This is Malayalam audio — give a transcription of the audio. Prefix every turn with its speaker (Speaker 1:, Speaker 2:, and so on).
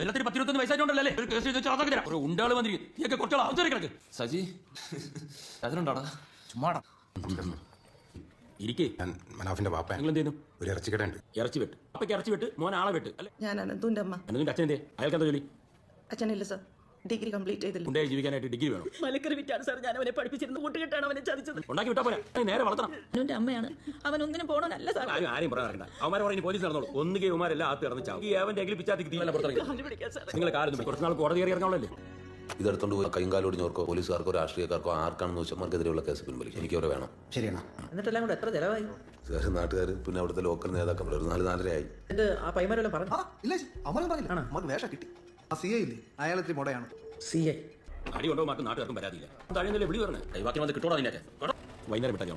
Speaker 1: എല്ലാത്തിനും 10-21 വയസ്സായിട്ടുണ്ടല്ലേ ഒരു കേസ് ചെയ്ത് ഉണ്ടാള് വന്നിരിക്കും കുറച്ചുള്ള അവസരം കിടക്ക്
Speaker 2: സജി അതിനുണ്ടാടാ ചുമ്മാടാ
Speaker 1: ഇരിക്കേ.
Speaker 3: മനാഫിന്റെ പാപ്പ
Speaker 1: നിങ്ങൾ എന്ത് ചെയ്യുന്നു?
Speaker 3: ഒരു ഇറച്ചിക്കട ഉണ്ട്.
Speaker 1: ഇറച്ചി വെട്ട്. അപ്പൊക്ക് ഇറച്ചി വെട്ട്, മോൻ ആളെ വെട്ട് അല്ലേ?
Speaker 4: ഞാൻ അനന്തുന്റെ അമ്മ.
Speaker 1: അനന്തുന്റെ അച്ഛൻ എന്തേ? അയാൾക്ക് എന്താ ജോലി?
Speaker 4: അച്ഛനില്ല സർ, ഡിഗ്രി കംപ്ലീറ്റ് ചെയ്തില്ല.
Speaker 1: ഉണ്ടായി ജീവിക്കാനായിട്ട് ഡിഗ്രി വേണം.
Speaker 4: മലക്കറി വിറ്റാണ് സാർ ഞാൻ അവനെ പഠിപ്പിച്ചിരുന്നു. കൂട്ടുകെട്ടാണ് അവനെ ചതിച്ചത്.
Speaker 1: ഉണ്ടാക്കി വിട്ടാ പോരാ, നേരെ വളർത്തണം.
Speaker 4: അവന്റെ അമ്മയാണ്, അവൻ ഒന്നിനും പോകണമെന്നല്ല സാർ.
Speaker 1: ആരെയും പറയാറില്ല. അവന്മാരെ പറഞ്ഞ് പോലീസ് നടന്നോളൂ. ഒന്നുകെ ഉമാരെല്ലാം ആത്ത് കിടന്ന് ചാവും. ഈ അവന്റെ എങ്കിലും പിച്ചാത്തിക്ക് തീവല്ല പുറത്തിറങ്ങി നിങ്ങളെ കാലൊന്നും കുറച്ച് നാൾ കോടതി കയറി ഇറങ്ങാമല്ലേ?
Speaker 5: ഇതെടുത്തോണ്ട് പോയി കൈയും കാലോടിഞ്ഞവർക്കോ പോലീസുകാർക്കോ രാഷ്ട്രീയക്കാർക്കോ ആർക്കാണെന്ന് വെച്ചമാർക്കെതിരെയുള്ള കേസ് പിൻവലിക്കും. എനിക്ക് അവരെ വേണം.
Speaker 6: ശരിയാണ്.
Speaker 4: എന്നിട്ടെല്ലാം കൂടെ എത്ര ചെലവായി?
Speaker 5: നാട്ടുകാർ പിന്നെ അവിടുത്തെ ലോക്കൽ നേതാക്കൾ ഒരു 4-4.5
Speaker 4: ഇത് ആ പൈമാരെല്ലാം പറഞ്ഞു.
Speaker 6: ഇല്ല അമ്മ പറഞ്ഞില്ല, നമുക്ക് വേഷം കിട്ടി. ആ സി ഐ ഇല്ലേ, അയാളത്തിരി മുടയാണ്.
Speaker 4: CA
Speaker 1: അടി കൊണ്ടോ മാർക്ക് നാട്ടുകാർക്കും പരാതിയില്ല. താഴെ വിളി പറഞ്ഞേ കൈവാക്കി വന്ന് കിട്ടോടാ അതിനൊക്കെ. വൈകുന്നേരം വിട്ടാൽ